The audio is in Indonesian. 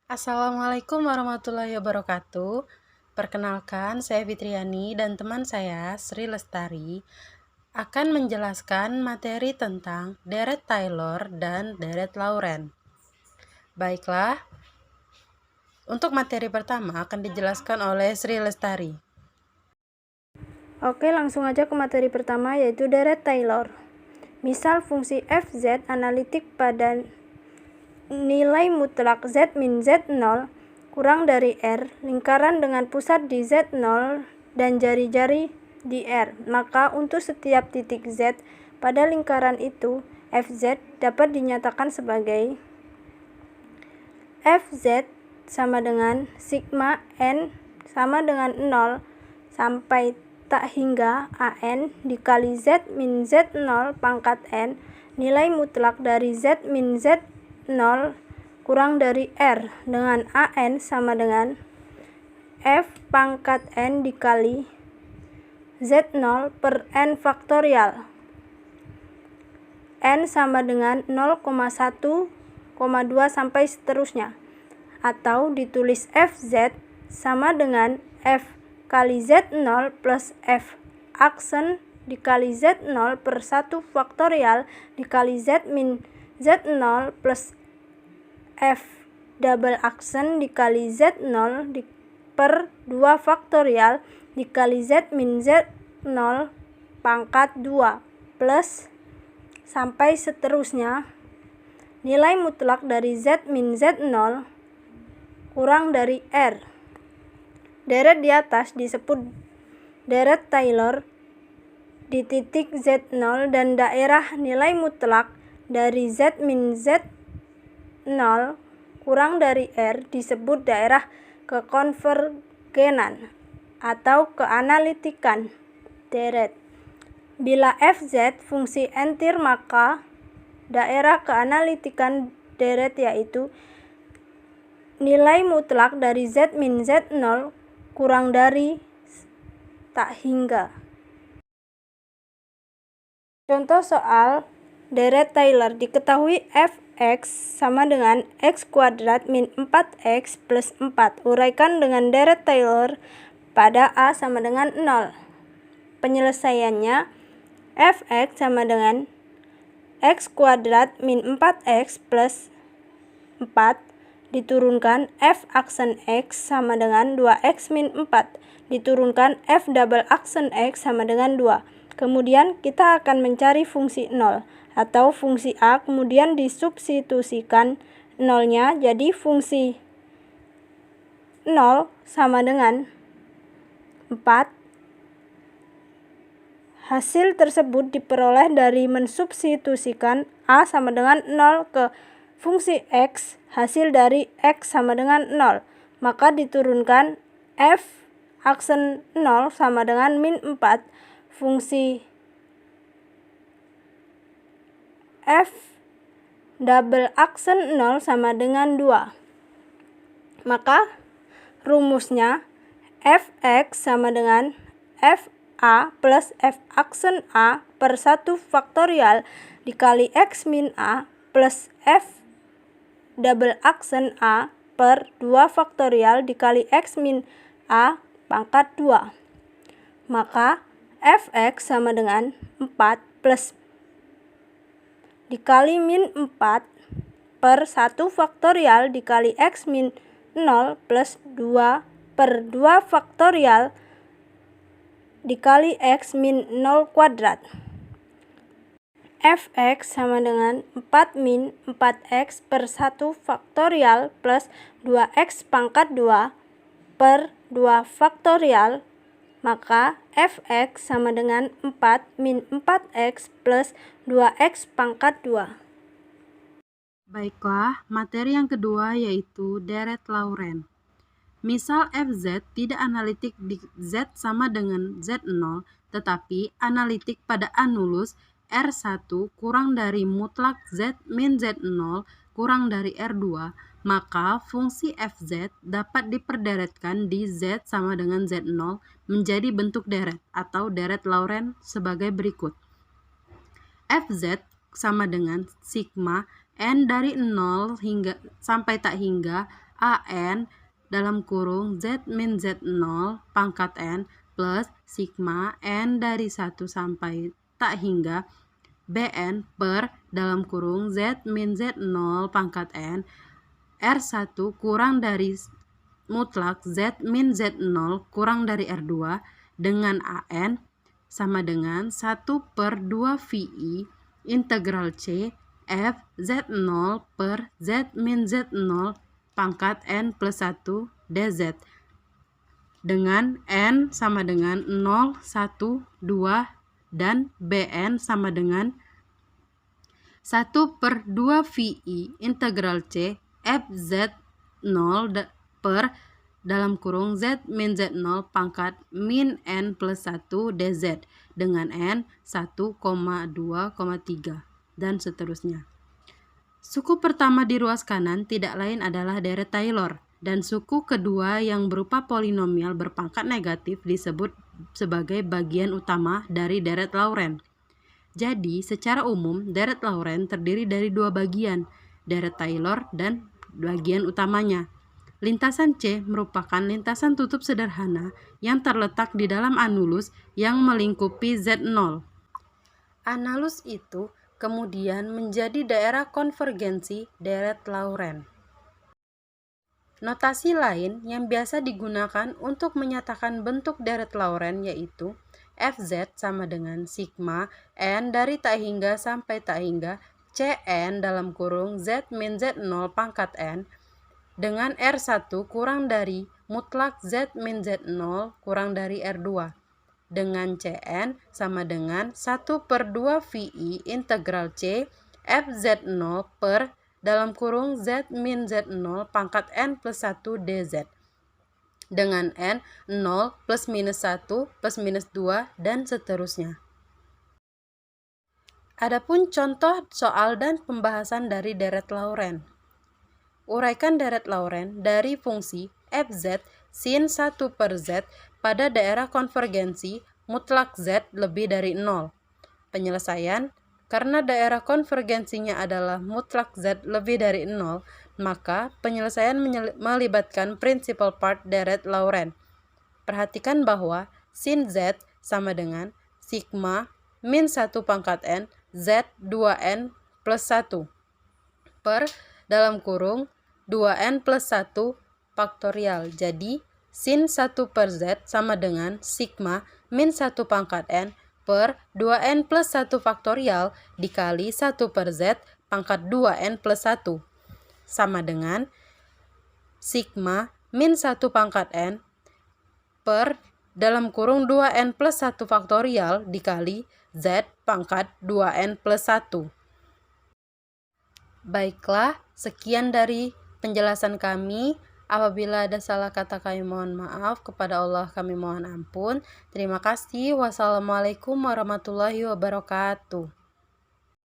Assalamualaikum warahmatullahi wabarakatuh. Perkenalkan, saya Fitriani dan teman saya, Sri Lestari, akan menjelaskan materi tentang deret Taylor dan deret Lauren. Baiklah, untuk materi pertama akan dijelaskan oleh Sri Lestari. Oke, langsung aja ke materi pertama, yaitu deret Taylor. Misal fungsi fz analitik pada nilai mutlak z min z0 kurang dari R, lingkaran dengan pusat di z0 dan jari-jari di R. Maka untuk setiap titik z pada lingkaran itu, fz dapat dinyatakan sebagai fz sama dengan sigma n sama dengan 0 sampai tak hingga an dikali z min z0 pangkat n, nilai mutlak dari z min z0 kurang dari R dengan an sama dengan f pangkat n dikali z0 per n faktorial. N sama dengan 0,1, 2 sampai seterusnya. Atau ditulis fz sama dengan f kali z0 plus f aksen dikali z0 per 1 faktorial dikali z min z0 plus f double aksen dikali z0 per 2 faktorial dikali z min z0 pangkat 2 plus sampai seterusnya. Nilai mutlak dari z min z0 kurang dari R. Deret di atas disebut deret Taylor di titik z0 dan daerah nilai mutlak dari z min z0 kurang dari R disebut daerah kekonvergenan atau keanalitikan deret. Bila fz fungsi entir, maka daerah keanalitikan deret yaitu nilai mutlak dari z min z0 kurang dari tak hingga. Contoh soal deret Taylor. Diketahui fx sama dengan x kuadrat min 4x plus 4. Uraikan dengan deret Taylor pada a sama dengan 0. Penyelesaiannya, fx sama dengan x kuadrat min 4x plus 4 diturunkan f aksen x sama dengan 2x min 4 diturunkan f double aksen x sama dengan 2. Kemudian kita akan mencari fungsi 0 atau fungsi a, kemudian disubstitusikan 0-nya jadi fungsi 0 sama dengan 4. Hasil tersebut diperoleh dari mensubstitusikan a sama dengan 0 ke fungsi x, hasil dari x sama dengan 0. Maka diturunkan f aksen 0 sama dengan min 4, fungsi f double aksen 0 sama dengan 2. Maka rumusnya fx sama dengan f a plus f aksen a per 1 faktorial dikali x min a plus f double aksen a per 2 faktorial dikali x min a pangkat 2. Maka fx sama dengan 4 plus dikali min 4 per 1 faktorial dikali x min 0 plus 2 per 2 faktorial dikali x min 0 kuadrat. Fx sama dengan 4 min 4x per 1 faktorial plus 2x pangkat 2 per 2 faktorial. Maka fx sama dengan 4 min 4x plus 2x pangkat 2. Baiklah, materi yang kedua yaitu deret Lauren. Misal fz tidak analitik di z sama dengan z0, tetapi analitik pada anulus R1 kurang dari mutlak z min z0 kurang dari R2, maka fungsi fz dapat diperderetkan di z sama dengan z0 menjadi bentuk deret atau deret Lauren sebagai berikut. Fz sama dengan sigma n dari 0 hingga sampai tak hingga AN dalam kurung Z min Z0 pangkat N plus sigma N dari 1 sampai tak hingga Bn per dalam kurung Z min Z0 pangkat N R1 kurang dari mutlak Z min Z0 kurang dari R2 dengan AN sama dengan 1/2 VI integral C F Z0 per Z min Z0 pangkat N plus 1 dz dengan N sama dengan 0, 1, 2 dan Bn sama dengan 1/2 VI integral C F Z0 per dalam kurung Z min Z0 pangkat min N plus 1 dz dengan N 1,2,3 dan seterusnya. Suku pertama di ruas kanan tidak lain adalah deret Taylor, dan suku kedua yang berupa polinomial berpangkat negatif disebut sebagai bagian utama dari deret Laurent. Jadi, secara umum, deret Laurent terdiri dari dua bagian, deret Taylor dan bagian utamanya. Lintasan C merupakan lintasan tutup sederhana yang terletak di dalam anulus yang melingkupi Z0. Analus itu kemudian menjadi daerah konvergensi deret Laurent. Notasi lain yang biasa digunakan untuk menyatakan bentuk deret Laurent yaitu Fz sama dengan sigma N dari tak hingga sampai tak hingga Cn dalam kurung Z min Z0 pangkat N dengan R1 kurang dari mutlak Z min Z0 kurang dari R2 dengan Cn sama dengan 1/2 VI integral C Fz0 per dalam kurung Z min Z0 pangkat N plus 1 dz dengan N 0 plus minus 1 plus minus 2 dan seterusnya. Adapun contoh soal dan pembahasan dari deret Laurent. Uraikan deret Laurent dari fungsi Fz sin 1/z pada daerah konvergensi mutlak Z lebih dari 0. Penyelesaian, karena daerah konvergensinya adalah mutlak Z lebih dari 0, maka penyelesaian melibatkan principal part deret Laurent. Perhatikan bahwa sin Z sama dengan sigma min 1 pangkat N Z 2N plus 1 per dalam kurung 2N plus 1 faktorial. Jadi, sin 1/z sama dengan sigma min 1 pangkat N per 2N plus 1 faktorial dikali 1/z pangkat 2N plus 1 sama dengan sigma min 1 pangkat N per dalam kurung 2N plus 1 faktorial dikali Z pangkat 2N plus 1. Baiklah, sekian dari penjelasan kami. Apabila ada salah kata kami mohon maaf, kepada Allah kami mohon ampun. Terima kasih. Wassalamualaikum warahmatullahi wabarakatuh.